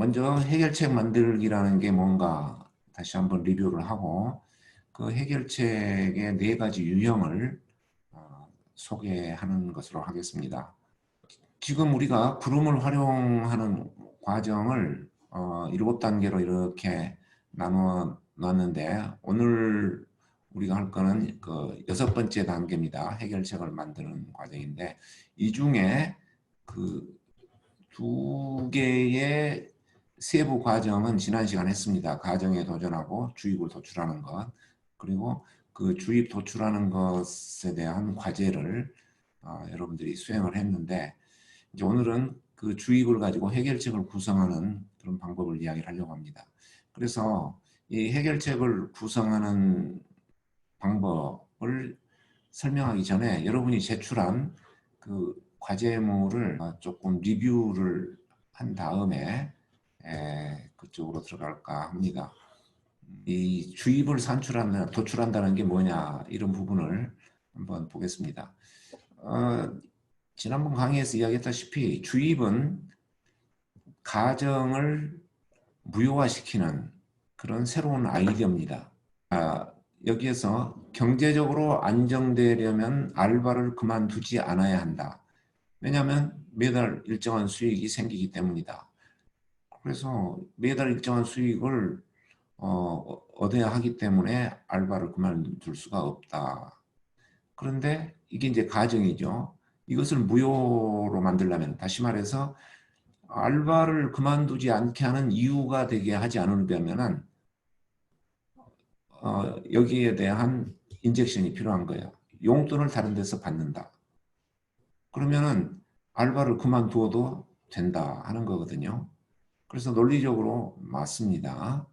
먼저 해결책 만들기라는 게 뭔가 다시 한번 리뷰를 하고 그 해결책의 4가지 유형을 소개하는 것으로 하겠습니다. 지금 우리가 구름을 활용하는 과정을 7단계로 이렇게 나누어 놨는데 오늘 우리가 할 거는 그 6번째 단계입니다. 해결책을 만드는 과정인데 이 중에 그 2개의 세부 과정은 지난 시간에 했습니다. 가정에 도전하고 주입을 도출하는 것, 그리고 그 주입 도출하는 것에 대한 과제를 여러분들이 수행을 했는데 이제 오늘은 그 주입을 가지고 해결책을 구성하는 그런 방법을 이야기를 하려고 합니다. 그래서 이 해결책을 구성하는 방법을 설명하기 전에 여러분이 제출한 그 과제물을 조금 리뷰를 한 다음에 그쪽으로 들어갈까 합니다. 이 주입을 산출하는, 도출한다는 게 뭐냐 이런 부분을 한번 보겠습니다. 지난번 강의에서 이야기했다시피 주입은 가정을 무효화시키는 그런 새로운 아이디어입니다. 여기에서 경제적으로 안정되려면 알바를 그만두지 않아야 한다. 왜냐하면 매달 일정한 수익이 생기기 때문이다. 그래서 매달 일정한 수익을 얻어야 하기 때문에 알바를 그만둘 수가 없다. 그런데 이게 이제 가정이죠. 이것을 무효로 만들려면, 다시 말해서 알바를 그만두지 않게 하는 이유가 되게 하지 않으려면은 여기에 대한 인젝션이 필요한 거예요. 용돈을 다른 데서 받는다. 그러면은 알바를 그만두어도 된다 하는 거거든요. 그래서 논리적으로 맞습니다.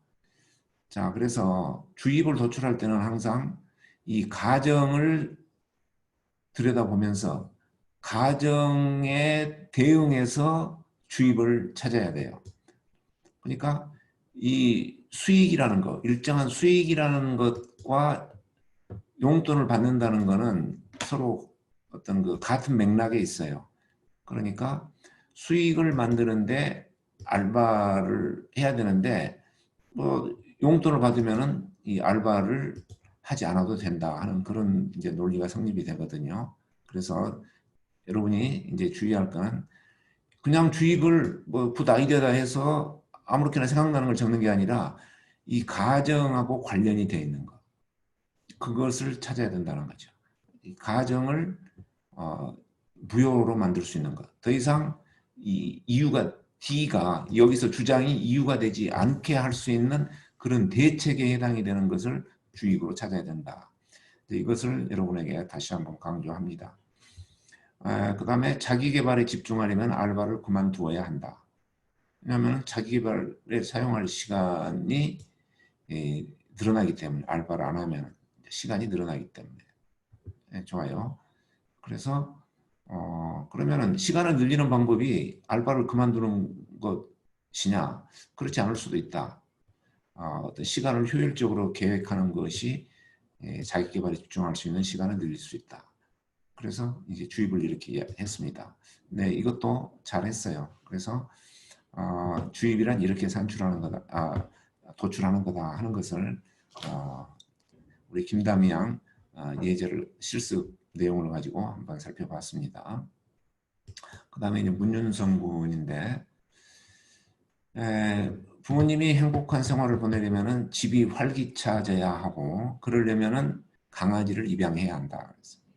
자, 그래서 주입을 도출할 때는 항상 이 가정을 들여다보면서 가정에 대응해서 주입을 찾아야 돼요. 그러니까 이 수익이라는 것, 일정한 수익이라는 것과 용돈을 받는다는 것은 서로 어떤 그 같은 맥락에 있어요. 그러니까 수익을 만드는데 알바를 해야 되는데 뭐 용돈을 받으면은 이 알바를 하지 않아도 된다 하는 그런 이제 논리가 성립이 되거든요. 그래서 여러분이 이제 주의할 거는 그냥 주입을 뭐 굿 아이디어다 해서 아무렇게나 생각나는 걸 적는 게 아니라 이 가정하고 관련이 되어 있는 것, 그것을 찾아야 된다는 거죠. 이 가정을 무효로 만들 수 있는 것. 더 이상 이 이유가 D가 여기서 주장이 이유가 되지 않게 할 수 있는 그런 대책에 해당이 되는 것을 주입으로 찾아야 된다. 이것을 여러분에게 다시 한번 강조합니다. 그 다음에 자기 개발에 집중하려면 알바를 그만두어야 한다. 왜냐하면 자기 개발에 사용할 시간이 늘어나기 때문에, 알바를 안 하면 시간이 늘어나기 때문에. 좋아요. 그래서 그러면은 시간을 늘리는 방법이 알바를 그만두는 것이냐? 그렇지 않을 수도 있다. 어떤 시간을 효율적으로 계획하는 것이 자기 개발에 집중할 수 있는 시간을 늘릴 수 있다. 그래서 이제 주입을 이렇게 했습니다. 네, 이것도 잘했어요. 그래서 주입이란 이렇게 산출하는 거다, 도출하는 거다 하는 것을 우리 김다미 양 예제를 실습 내용을 가지고 한번 살펴봤습니다. 그 다음에 이제 문윤성 군인데 부모님이 행복한 생활을 보내려면 집이 활기차져야 하고 그러려면 강아지를 입양해야 한다.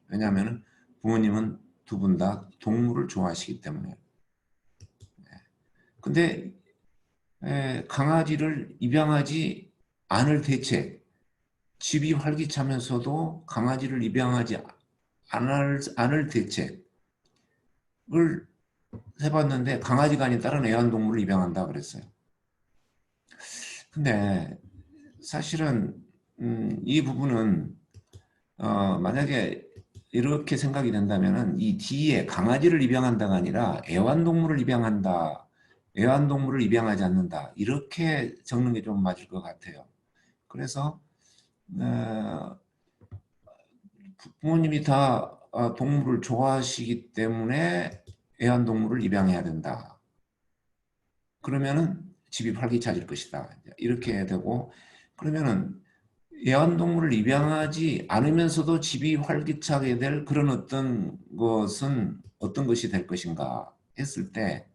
왜냐하면 부모님은 두 분 다 동물을 좋아하시기 때문에. 근데 강아지를 입양하지 않을 대책, 집이 활기차면서도 강아지를 입양하지 않을 대책을 해봤는데 강아지가 아닌 다른 애완동물을 입양한다 그랬어요. 근데 사실은 이 부분은 만약에 이렇게 생각이 된다면 이 뒤에 강아지를 입양한다가 아니라 애완동물을 입양한다, 애완동물을 입양하지 않는다 이렇게 적는 게 좀 맞을 것 같아요. 그래서 부모님이 다 동물을 좋아하시기 때문에 애완동물을 입양해야 된다. 그러면은 집이 활기차질 것이다. 이렇게 되고 그러면은 애완동물을 입양하지 않으면서도 집이 활기차게 될 그런 어떤 것은 어떤 것이 될 것인가 했을 때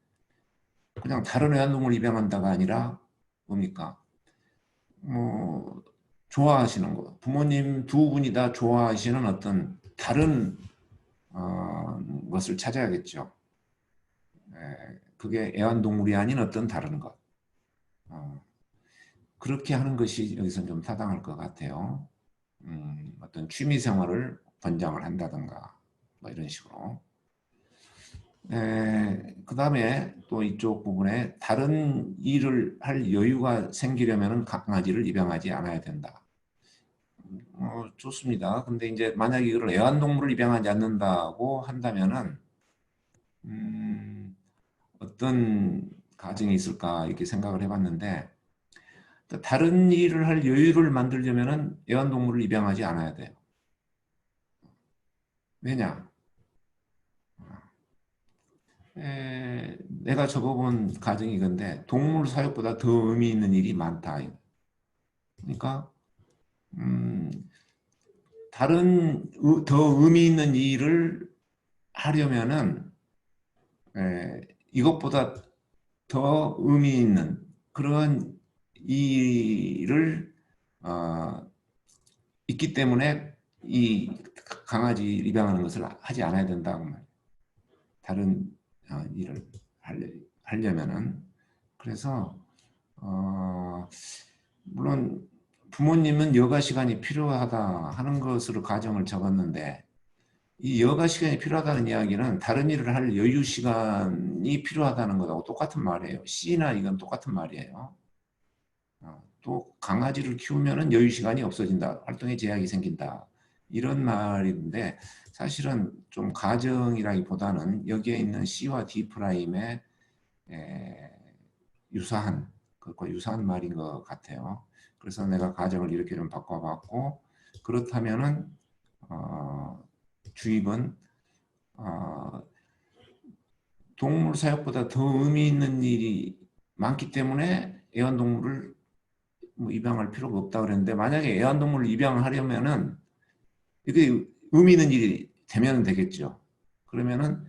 그냥 다른 애완동물 입양한다가 아니라 뭡니까? 뭐 좋아하시는 거 부모님 두 분이 다 좋아하시는 어떤 다른 것을 찾아야겠죠. 그게 애완동물이 아닌 어떤 다른 것. 그렇게 하는 것이 여기서 좀 타당할 것 같아요. 어떤 취미 생활을 권장을 한다든가 뭐 이런 식으로. 그 다음에 또 이쪽 부분에 다른 일을 할 여유가 생기려면 강아지를 입양하지 않아야 된다. 좋습니다. 근데 이제 만약에 이걸 애완동물을 입양하지 않는다고 한다면은 어떤 가정이 있을까 이렇게 생각을 해봤는데 다른 일을 할 여유를 만들려면은 애완동물을 입양하지 않아야 돼요. 왜냐? 내가 적어본 가정이 건데 동물 사육보다 더 의미 있는 일이 많다. 그러니까 다른 더 의미 있는 일을 하려면은 이것보다 더 의미 있는 그런 일을 있기 때문에 이 강아지 입양하는 것을 하지 않아야 된다고 말이에요. 다른 일을 하려면은 그래서 물론 부모님은 여가 시간이 필요하다 하는 것으로 가정을 적었는데 이 여가 시간이 필요하다는 이야기는 다른 일을 할 여유 시간이 필요하다는 것하고 똑같은 말이에요. C나 이건 똑같은 말이에요. 또 강아지를 키우면 여유 시간이 없어진다. 활동에 제약이 생긴다. 이런 말인데 사실은 좀 가정이라기보다는 여기에 있는 C와 D 프라임의 유사한 그것과 유사한 말인 것 같아요. 그래서 내가 가정을 이렇게 좀 바꿔봤고 그렇다면은 주입은 동물 사육보다 더 의미 있는 일이 많기 때문에 애완동물을 뭐 입양할 필요가 없다 그랬는데 만약에 애완동물을 입양하려면은 이게 의미 있는 일이 되면 되겠죠. 그러면은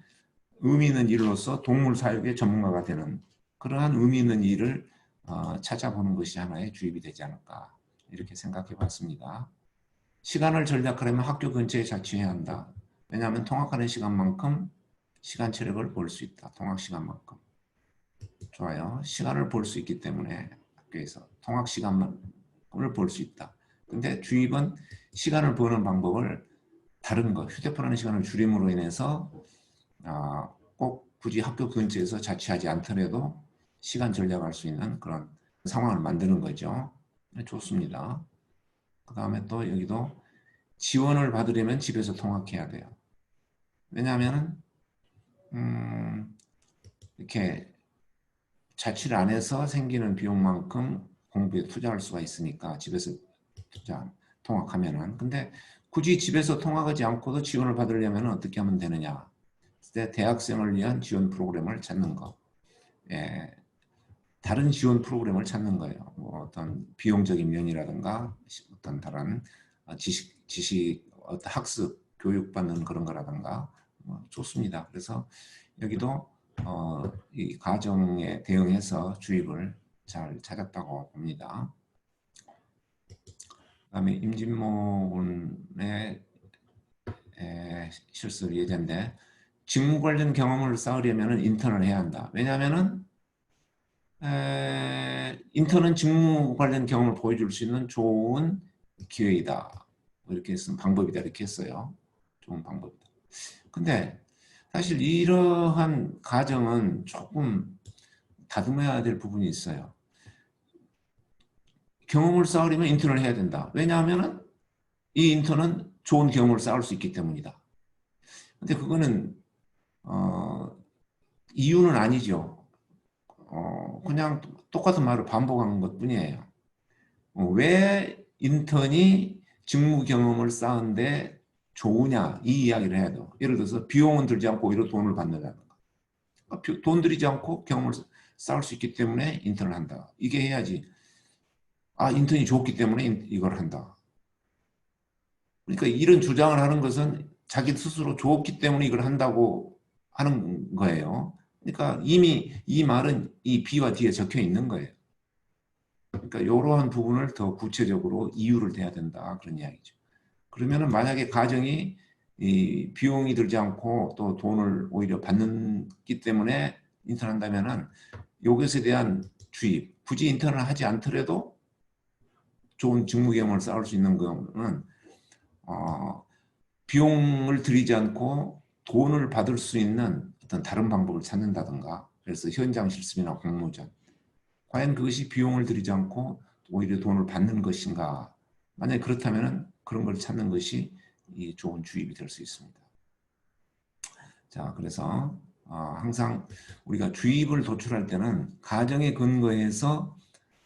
의미 있는 일로서 동물 사육의 전문가가 되는 그러한 의미 있는 일을 찾아보는 것이 하나의 주입이 되지 않을까 이렇게 생각해 봤습니다. 시간을 절약하려면 학교 근처에 자취해야 한다. 왜냐하면 통학하는 시간만큼 시간 체력을 벌 수 있다. 통학 시간만큼. 좋아요. 시간을 벌 수 있기 때문에 학교에서 통학 시간을 벌 수 있다. 근데 주입은 시간을 버는 방법을 다른 거, 휴대폰 하는 시간을 줄임으로 인해서 꼭 굳이 학교 근처에서 자취하지 않더라도 시간 절약할 수 있는 그런 상황을 만드는 거죠. 네, 좋습니다. 그 다음에 또 여기도 지원을 받으려면 집에서 통학해야 돼요. 왜냐하면 이렇게 자취를 안 해서 생기는 비용만큼 공부에 투자할 수가 있으니까 집에서 통학하면은. 근데 굳이 집에서 통학하지 않고도 지원을 받으려면 어떻게 하면 되느냐. 대학생을 위한 지원 프로그램을 찾는 거. 다른 지원 프로그램을 찾는 거예요. 뭐 어떤 비용적인 면이라든가 어떤 다른 지식 어떤 학습, 교육받는 그런 거라든가 좋습니다. 그래서 여기도 이 가정에 대응해서 주입을 잘 찾았다고 봅니다. 그다음에 임진모군의 실습 예제인데 직무 관련 경험을 쌓으려면 인턴을 해야 한다. 왜냐하면은 인턴은 직무 관련 경험을 보여줄 수 있는 좋은 기회이다. 이렇게 쓴 방법이다. 이렇게 했어요. 좋은 방법이다. 근데 사실 이러한 가정은 조금 다듬어야 될 부분이 있어요. 경험을 쌓으려면 인턴을 해야 된다. 왜냐하면 이 인턴은 좋은 경험을 쌓을 수 있기 때문이다. 근데 그거는 이유는 아니죠. 그냥 똑같은 말을 반복한 것 뿐이에요. 왜 인턴이 직무 경험을 쌓은데 좋으냐 이 이야기를 해야 돼요. 예를 들어서 비용은 들지 않고 오히려 돈을 받는다든가. 돈 들이지 않고 경험을 싸울 수 있기 때문에 인턴을 한다. 이게 해야지. 아, 인턴이 좋기 때문에 이걸 한다. 그러니까 이런 주장을 하는 것은 자기 스스로 좋기 때문에 이걸 한다고 하는 거예요. 그러니까 이미 이 말은 이 B와 D에 적혀 있는 거예요. 그러니까 이러한 부분을 더 구체적으로 이유를 대야 된다. 그런 이야기죠. 그러면은 만약에 가정이 이 비용이 들지 않고 또 돈을 오히려 받기 때문에 인턴한다면은 이것에 대한 주입, 굳이 인턴을 하지 않더라도 좋은 직무 경험을 쌓을 수 있는 거는 비용을 들이지 않고 돈을 받을 수 있는 어떤 다른 방법을 찾는다든가, 그래서 현장 실습이나 공모전, 과연 그것이 비용을 들이지 않고 오히려 돈을 받는 것인가? 만약에 그렇다면 그런 걸 찾는 것이 이 좋은 주입이 될 수 있습니다. 자, 그래서 항상 우리가 주입을 도출할 때는 가정에 근거해서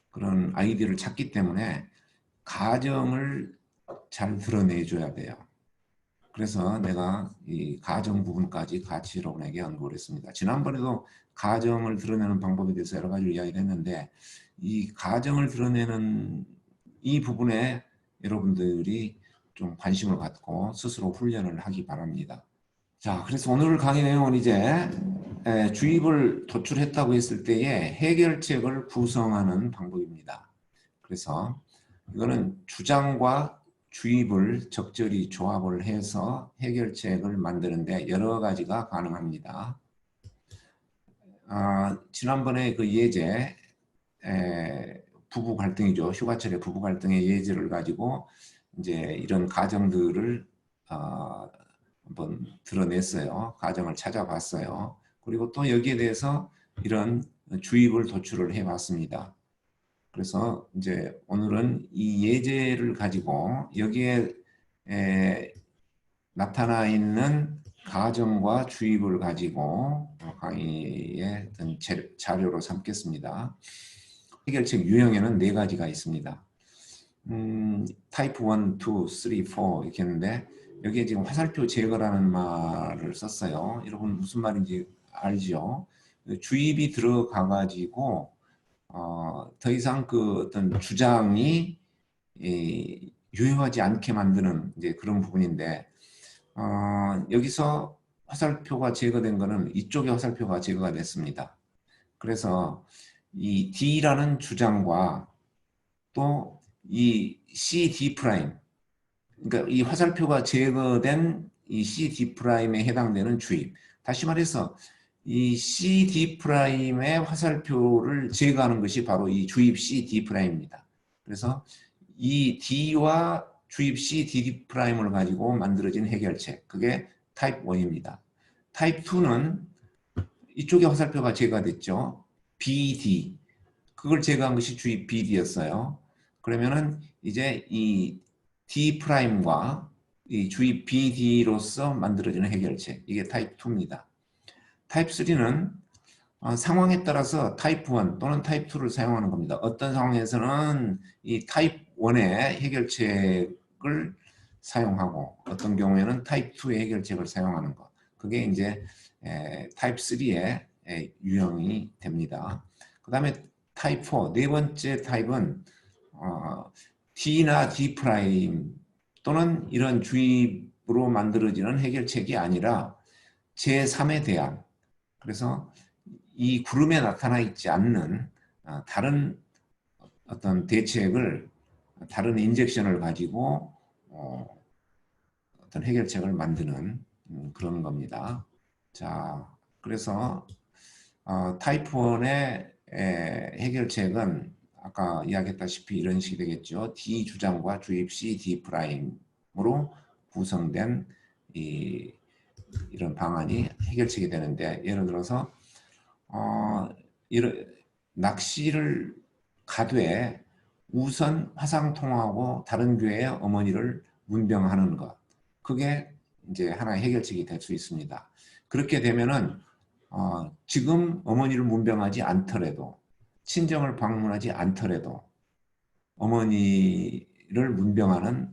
그런 아이디어를 찾기 때문에 가정을 잘 드러내줘야 돼요. 그래서 내가 이 가정 부분까지 같이 여러분에게 연구를 했습니다. 지난번에도 가정을 드러내는 방법에 대해서 여러 가지를 이야기를 했는데, 이 가정을 드러내는 이 부분에 여러분들이 좀 관심을 갖고 스스로 훈련을 하기 바랍니다. 자, 그래서 오늘 강의 내용은 이제 주입을 도출했다고 했을 때의 해결책을 구성하는 방법입니다. 그래서 이거는 주장과 주입을 적절히 조합을 해서 해결책을 만드는데 여러 가지가 가능합니다. 지난번에 그 예제, 부부 갈등이죠. 휴가철에 부부 갈등의 예제를 가지고 이제 이런 가정들을 한번 드러냈어요. 가정을 찾아봤어요. 그리고 또 여기에 대해서 이런 주입을 도출을 해봤습니다. 그래서 이제 오늘은 이 예제를 가지고 여기에 나타나 있는 가정과 주입을 가지고 강의의 어떤 자료로 삼겠습니다. 해결책 유형에는 4가지가 있습니다. 타입 1, 2, 3, 4 이렇게 했는데 여기에 지금 화살표 제거라는 말을 썼어요. 여러분 무슨 말인지 알죠? 주입이 들어가 가지고 더 이상 그 어떤 주장이 유효하지 않게 만드는 이제 그런 부분인데, 여기서 화살표가 제거된 거는 이쪽에 화살표가 제거가 됐습니다. 그래서 이 D라는 주장과 또 이 CD 프라임, 그러니까 이 화살표가 제거된 이 CD 프라임에 해당되는 주입. 다시 말해서 이 CD 프라임의 화살표를 제거하는 것이 바로 이 주입 CD 프라임입니다. 그래서 이 D와 주입 CD 프라임을 가지고 만들어진 해결책, 그게 타입 1입니다. 타입 2는 이쪽에 화살표가 제거가 됐죠. BD, 그걸 제거한 것이 주입 BD였어요. 그러면은 이제 이 D 프라임과 이 주입 BD로서 만들어지는 해결책, 이게 타입 2입니다. 타입 3는 상황에 따라서 타입 1 또는 타입 2를 사용하는 겁니다. 어떤 상황에서는 이 타입 1의 해결책을 사용하고 어떤 경우에는 타입 2의 해결책을 사용하는 것. 그게 이제 타입 3의 유형이 됩니다. 그 다음에 타입 4, 네 번째 타입은 D나 D 프라임 또는 이런 주입으로 만들어지는 해결책이 아니라 제3의 대안, 그래서 이 구름에 나타나 있지 않는 다른 어떤 대책을, 다른 인젝션을 가지고 어떤 해결책을 만드는 그런 겁니다. 자, 그래서 타입 1의 해결책은 아까 이야기했다시피 이런 식이 되겠죠. D 주장과 주입 C, D 프라임으로 구성된 이런 방안이 해결책이 되는데, 예를 들어서 낚시를 가되 우선 화상통화하고 다른 교회의 어머니를 문병하는 것, 그게 이제 하나의 해결책이 될 수 있습니다. 그렇게 되면은 지금 어머니를 문병하지 않더라도, 친정을 방문하지 않더라도 어머니를 문병하는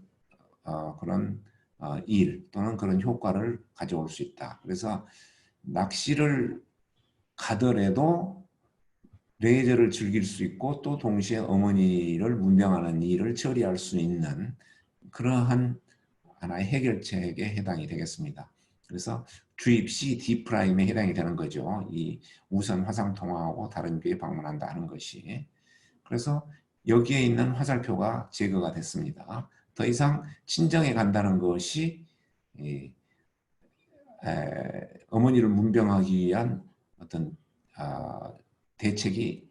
그런 일 또는 그런 효과를 가져올 수 있다. 그래서 낚시를 가더라도 레저를 즐길 수 있고 또 동시에 어머니를 문병하는 일을 처리할 수 있는 그러한 하나의 해결책에 해당이 되겠습니다. 그래서 주입 C, D'에 해당이 되는 거죠. 이 우선 화상 통화하고 다른 교회 방문한다 하는 것이. 그래서 여기에 있는 화살표가 제거가 됐습니다. 더 이상 친정에 간다는 것이 어머니를 문병하기 위한 어떤 대책이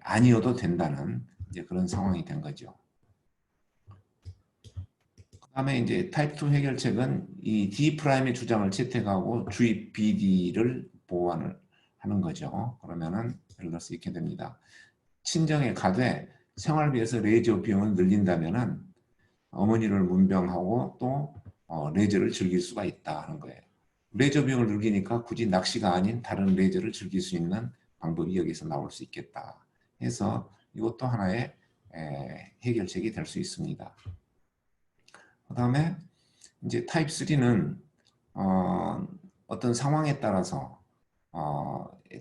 아니어도 된다는 이제 그런 상황이 된 거죠. 그다음에 이제 타입 2 해결책은 이 D'의 주장을 채택하고 주입 BD를 보완을 하는 거죠. 그러면은 예를 들어서 이렇게 됩니다. 친정에 가되 생활비에서 레저 비용을 늘린다면은 어머니를 문병하고 또 레저를 즐길 수가 있다 하는 거예요. 레저 비용을 늘리니까 굳이 낚시가 아닌 다른 레저를 즐길 수 있는 방법이 여기서 나올 수 있겠다 해서 이것도 하나의 해결책이 될 수 있습니다. 그 다음에 이제 타입 3는 어떤 상황에 따라서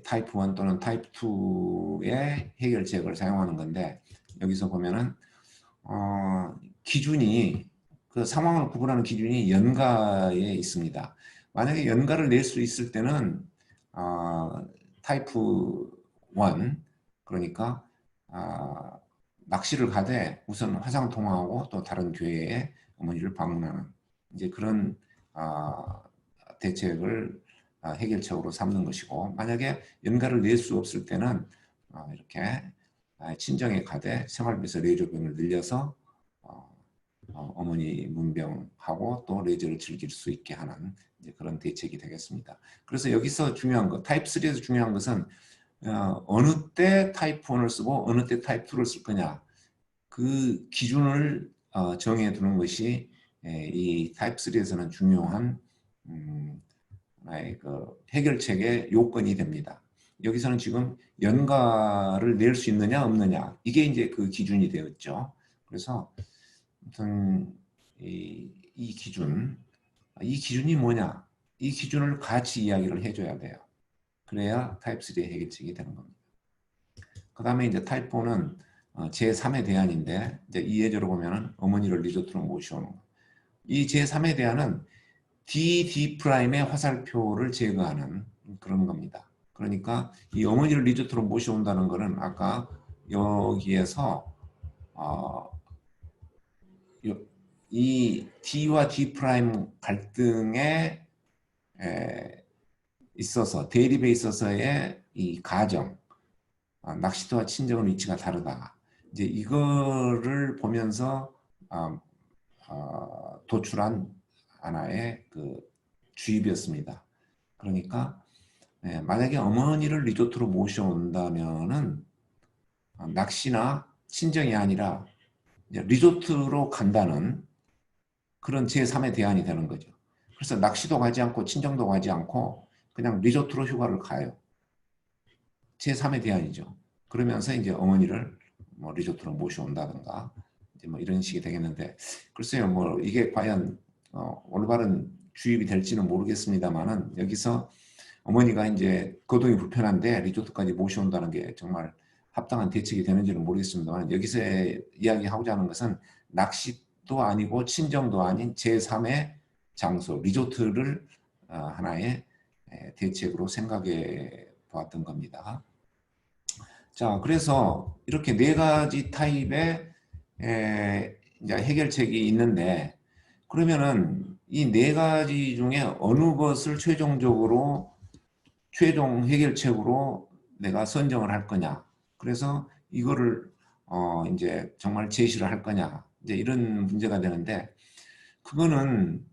타입 1 또는 타입 2의 해결책을 사용하는 건데 여기서 보면은 기준이 그 상황을 구분하는 기준이 연가에 있습니다. 만약에 연가를 낼 수 있을 때는 타입 1 그러니까 낚시를 가되 우선 화상 통화하고 또 다른 교회에 어머니를 방문하는 이제 그런 대책을 해결책으로 삼는 것이고 만약에 연가를 낼 수 없을 때는 이렇게 친정에 가되 생활비에서 레저 비용을 늘려서 어머니 문병하고 또 레저를 즐길 수 있게 하는 이제 그런 대책이 되겠습니다. 그래서 여기서 중요한 것, 타입 3에서 중요한 것은 어느 때 타입 1을 쓰고 어느 때 타입 2를 쓸 거냐 그 기준을 정해 두는 것이 이 타입 3에서는 중요한 그 해결책의 요건이 됩니다. 여기서는 지금 연가를 낼 수 있느냐 없느냐 이게 이제 그 기준이 되었죠. 그래서 아무튼 이 기준이 뭐냐 이 기준을 같이 이야기를 해줘야 돼요. 그래야 타입 3의 해결책이 되는 겁니다. 그 다음에 이제 타입 4는 제3의 대안인데 이제 이 예제로 보면은 어머니를 리조트로 모셔오는 거. 이 제3의 대안은 D'의 화살표를 제거하는 그런 겁니다. 그러니까 이 어머니를 리조트로 모셔온다는 것은 아까 여기에서 이 D와 D' 갈등에 있어서 대립에 있어서의 이 가정 낚시터와 친정은 위치가 다르다. 이제 이거를 보면서 도출한 하나의 그 주입이었습니다. 그러니까 만약에 어머니를 리조트로 모셔온다면은 낚시나 친정이 아니라 리조트로 간다는 그런 제3의 대안이 되는 거죠. 그래서 낚시도 가지 않고 친정도 가지 않고 그냥 리조트로 휴가를 가요. 제3의 대안이죠. 그러면서 이제 어머니를 뭐 리조트로 모셔온다든가 이제 뭐 이런 식이 되겠는데 글쎄요 뭐 이게 과연 올바른 주입이 될지는 모르겠습니다만은 여기서 어머니가 이제 거동이 불편한데 리조트까지 모셔온다는 게 정말 합당한 대책이 되는지는 모르겠습니다만 여기서 이야기하고자 하는 것은 낚시도 아니고 친정도 아닌 제3의 장소 리조트를 하나의 대책으로 생각해 보았던 겁니다. 자, 그래서 이렇게 네 가지 타입의 이제 해결책이 있는데 그러면은 이 네 가지 중에 어느 것을 최종 해결책으로 내가 선정을 할 거냐. 그래서 이거를 이제 정말 제시를 할 거냐. 이제 이런 문제가 되는데 그거는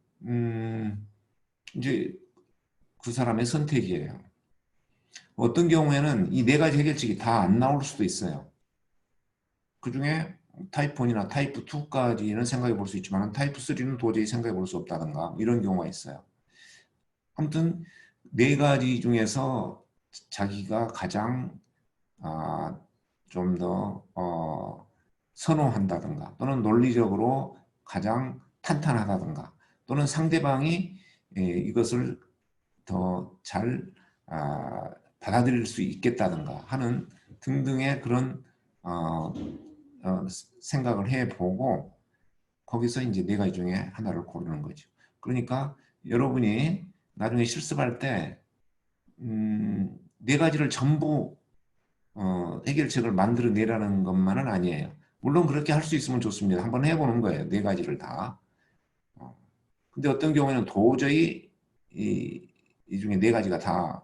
이제 그 사람의 선택이에요. 어떤 경우에는 이 네 가지 해결책이 다 안 나올 수도 있어요. 그 중에 타입 1이나 타입 2까지는 생각해 볼 수 있지만 타입 3는 도저히 생각해 볼 수 없다든가 이런 경우가 있어요. 아무튼 네 가지 중에서 자기가 가장 좀 더 선호한다든가 또는 논리적으로 가장 탄탄하다든가 또는 상대방이 이것을 더 잘 받아들일 수 있겠다든가 하는 등등의 그런 생각을 해보고 거기서 이제 네 가지 중에 하나를 고르는 거죠. 그러니까 여러분이 나중에 실습할 때 네 가지를 전부 해결책을 만들어내라는 것만은 아니에요. 물론 그렇게 할 수 있으면 좋습니다. 한번 해보는 거예요. 네 가지를 다. 근데 어떤 경우에는 도저히 이 중에 네 가지가 다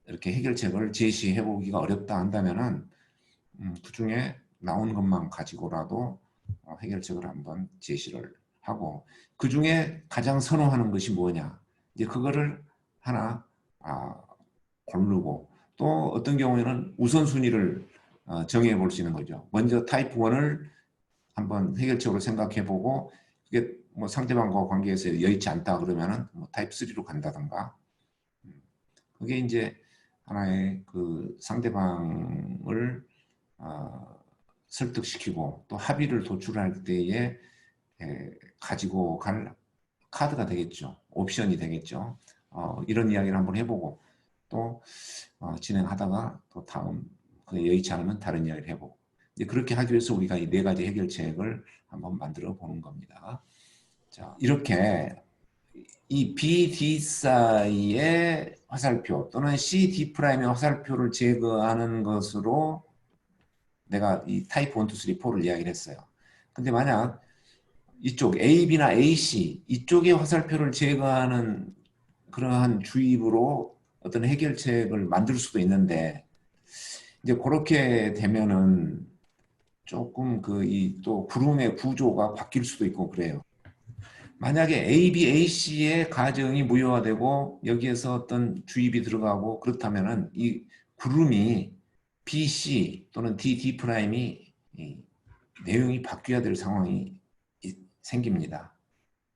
이렇게 해결책을 제시해 보기가 어렵다 한다면은 그 중에 나온 것만 가지고라도 해결책을 한번 제시를 하고 그 중에 가장 선호하는 것이 뭐냐 이제 그거를 하나 고르고 또 어떤 경우에는 우선순위를 정해 볼 수 있는 거죠. 먼저 타입 1을 한번 해결책으로 생각해 보고 그게 뭐 상대방과 관계에서 여의치 않다 그러면은 뭐 타입 3로 간다든가 그게 이제 하나의 그 상대방을 설득시키고 또 합의를 도출할 때에 가지고 갈 카드가 되겠죠. 옵션이 되겠죠. 이런 이야기를 한번 해보고 또 진행하다가 또 다음 그 여의치 않으면 다른 이야기를 해보고 이제 그렇게 하기 위해서 우리가 이 네 가지 해결책을 한번 만들어 보는 겁니다. 자, 이렇게 이 B, D 사이의 화살표 또는 C, D 프라임의 화살표를 제거하는 것으로 내가 이 타입 1, 2, 3, 4를 이야기를 했어요. 근데 만약 이쪽 A, B나 A, C 이쪽의 화살표를 제거하는 그러한 주입으로 어떤 해결책을 만들 수도 있는데 이제 그렇게 되면은 조금 그 이 또 구름의 구조가 바뀔 수도 있고 그래요. 만약에 A, B, A, C의 가정이 무효화되고 여기에서 어떤 주입이 들어가고 그렇다면은 이 구름이 B, C 또는 D, D 프라임이 내용이 바뀌어야 될 상황이 생깁니다.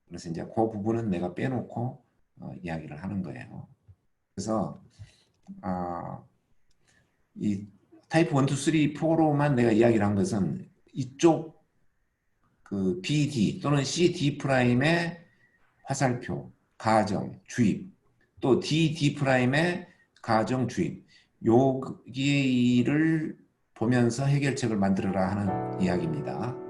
그래서 이제 그 부분은 내가 빼놓고 이야기를 하는 거예요. 그래서 이 타입 1, 2, 3, 4로만 내가 이야기를 한 것은 이쪽 그 BD 또는 CD 프라임의 화살표, 가정, 주입, 또 DD 프라임의 가정, 주입 여기를 보면서 해결책을 만들어라 하는 이야기입니다.